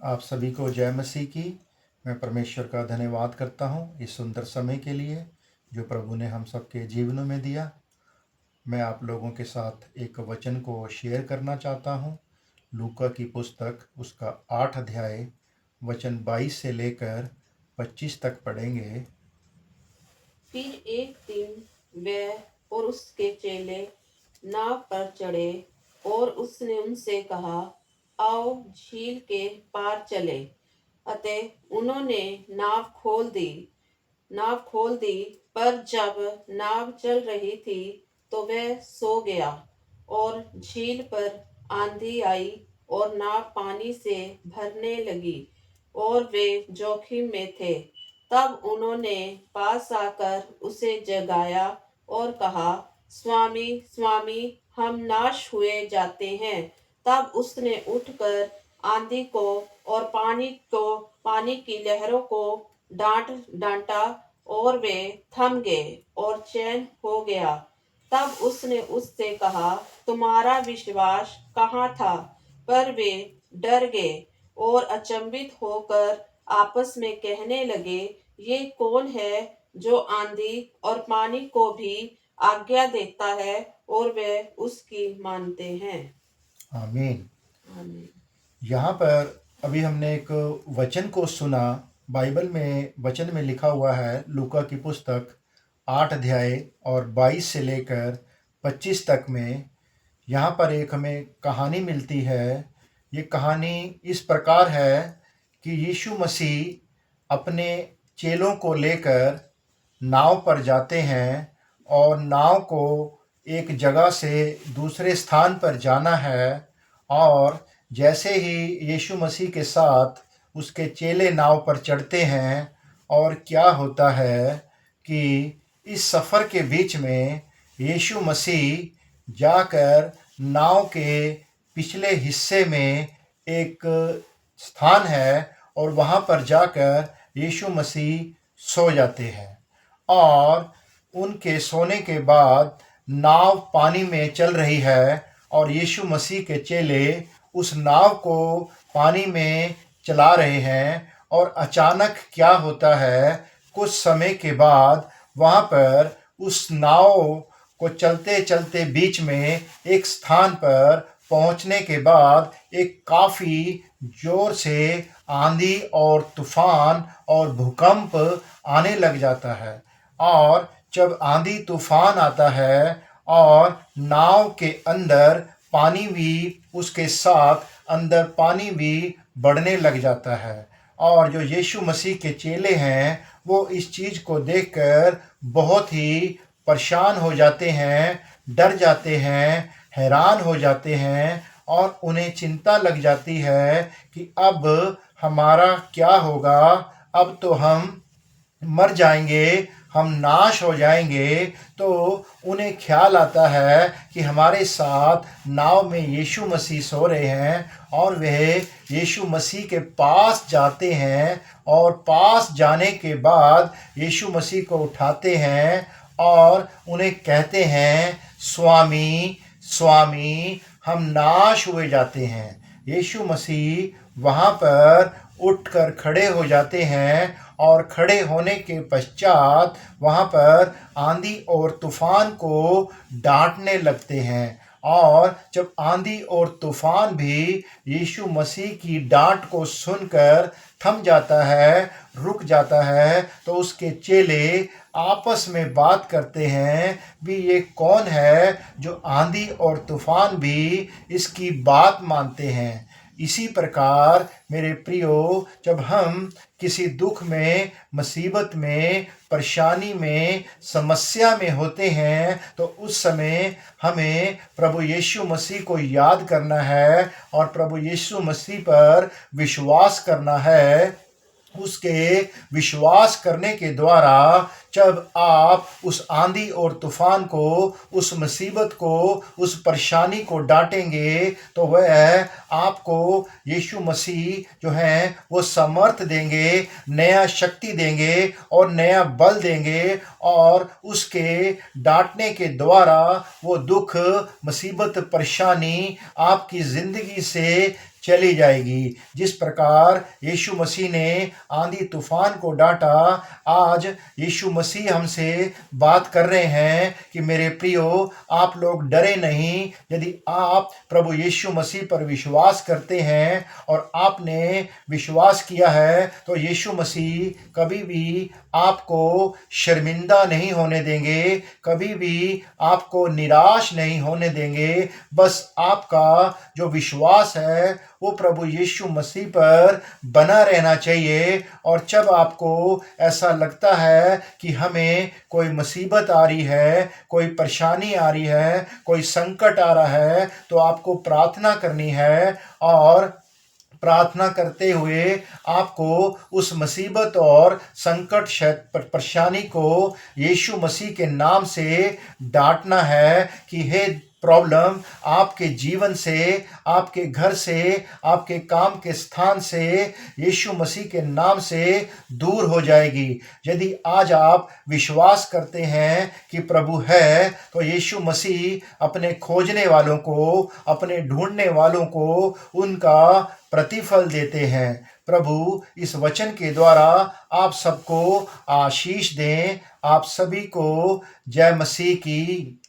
आप सभी को जय मसीह की। मैं परमेश्वर का धन्यवाद करता हूँ इस सुंदर समय के लिए जो प्रभु ने हम सबके जीवनों में दिया। मैं आप लोगों के साथ एक वचन को शेयर करना चाहता हूँ। लूका की पुस्तक उसका 8 अध्याय वचन 22 से लेकर 25 तक पढ़ेंगे। फिर एक दिन वह और उसके चेले नाव पर चढ़े और उसने उनसे कहा, आओ झील के पार चले। अतः उन्होंने नाव खोल दी, पर जब नाव चल रही थी तो वह सो गया। और झील पर आंधी आई और नाव पानी से भरने लगी और वे जोखिम में थे। तब उन्होंने पास आकर उसे जगाया और कहा, स्वामी स्वामी, हम नाश हुए जाते हैं। तब उसने उठकर आंधी को और पानी की लहरों को डांटा और वे थम गए और चैन हो गया। तब उसने उससे कहा, तुम्हारा विश्वास कहाँ था? पर वे डर गए और अचंभित होकर आपस में कहने लगे, ये कौन है जो आंधी और पानी को भी आज्ञा देता है और वे उसकी मानते हैं। आमीन। आमीन। यहाँ पर अभी हमने एक वचन को सुना। बाइबल में वचन में लिखा हुआ है, लूका की पुस्तक 8 अध्याय और 22 से लेकर 25 तक में यहाँ पर एक हमें कहानी मिलती है। ये कहानी इस प्रकार है कि यीशु मसीह अपने चेलों को लेकर नाव पर जाते हैं और नाव को एक जगह से दूसरे स्थान पर जाना है। और जैसे ही यीशु मसीह के साथ उसके चेले नाव पर चढ़ते हैं, और क्या होता है कि इस सफ़र के बीच में यीशु मसीह जाकर नाव के पिछले हिस्से में एक स्थान है और वहाँ पर जाकर यीशु मसीह सो जाते हैं। और उनके सोने के बाद नाव पानी में चल रही है और यीशु मसीह के चेले उस नाव को पानी में चला रहे हैं। और अचानक क्या होता है, कुछ समय के बाद वहाँ पर उस नाव को चलते चलते बीच में एक स्थान पर पहुँचने के बाद एक काफ़ी ज़ोर से आंधी और तूफान और भूकंप आने लग जाता है। और जब आंधी तूफान आता है और नाव के अंदर पानी भी उसके साथ अंदर पानी भी बढ़ने लग जाता है। और जो यीशु मसीह के चेले हैं वो इस चीज़ को देखकर बहुत ही परेशान हो जाते हैं, डर जाते हैं, हैरान हो जाते हैं और उन्हें चिंता लग जाती है कि अब हमारा क्या होगा। अब तो हम मर जाएंगे, हम नाश हो जाएंगे। तो उन्हें ख्याल आता है कि हमारे साथ नाव में यीशु मसीह सो रहे हैं। और वे यीशु मसीह के पास जाते हैं और पास जाने के बाद यीशु मसीह को उठाते हैं और उन्हें कहते हैं, स्वामी स्वामी, हम नाश हुए जाते हैं। यीशु मसीह वहाँ पर उठकर खड़े हो जाते हैं और खड़े होने के पश्चात वहाँ पर आंधी और तूफान को डांटने लगते हैं। और जब आंधी और तूफान भी यीशु मसीह की डांट को सुनकर थम जाता है, रुक जाता है, तो उसके चेले आपस में बात करते हैं भी ये कौन है जो आंधी और तूफान भी इसकी बात मानते हैं। इसी प्रकार मेरे प्रियो, जब हम किसी दुख में, मुसीबत में, परेशानी में, समस्या में होते हैं तो उस समय हमें प्रभु यीशु मसीह को याद करना है और प्रभु यीशु मसीह पर विश्वास करना है। उसके विश्वास करने के द्वारा जब आप उस आंधी और तूफान को, उस मुसीबत को, उस परेशानी को डांटेंगे तो वह आपको यीशु मसीह जो हैं वो समर्थ देंगे, नया शक्ति देंगे और नया बल देंगे। और उसके डांटने के द्वारा वो दुख, मुसीबत, परेशानी आपकी ज़िंदगी से चली जाएगी। जिस प्रकार यीशु मसीह ने आंधी तूफान को डांटा, आज यीशु मसीह हमसे बात कर रहे हैं कि मेरे प्रियो, आप लोग डरे नहीं। यदि आप प्रभु यीशु मसीह पर विश्वास करते हैं और आपने विश्वास किया है, तो यीशु मसीह कभी भी आपको शर्मिंदा नहीं होने देंगे, कभी भी आपको निराश नहीं होने देंगे। बस आपका जो विश्वास है वो प्रभु यीशु मसीह पर बना रहना चाहिए। और जब आपको ऐसा लगता है कि हमें कोई मुसीबत आ रही है, कोई परेशानी आ रही है, कोई संकट आ रहा है, तो आपको प्रार्थना करनी है और प्रार्थना करते हुए आपको उस मुसीबत और संकट परेशानी को यीशु मसीह के नाम से डांटना है कि हे प्रॉब्लम, आपके जीवन से, आपके घर से, आपके काम के स्थान से यीशु मसीह के नाम से दूर हो जाएगी। यदि आज आप विश्वास करते हैं कि प्रभु है, तो यीशु मसीह अपने खोजने वालों को, अपने ढूंढने वालों को उनका प्रतिफल देते हैं। प्रभु इस वचन के द्वारा आप सबको आशीष दें। आप सभी को जय मसीह की।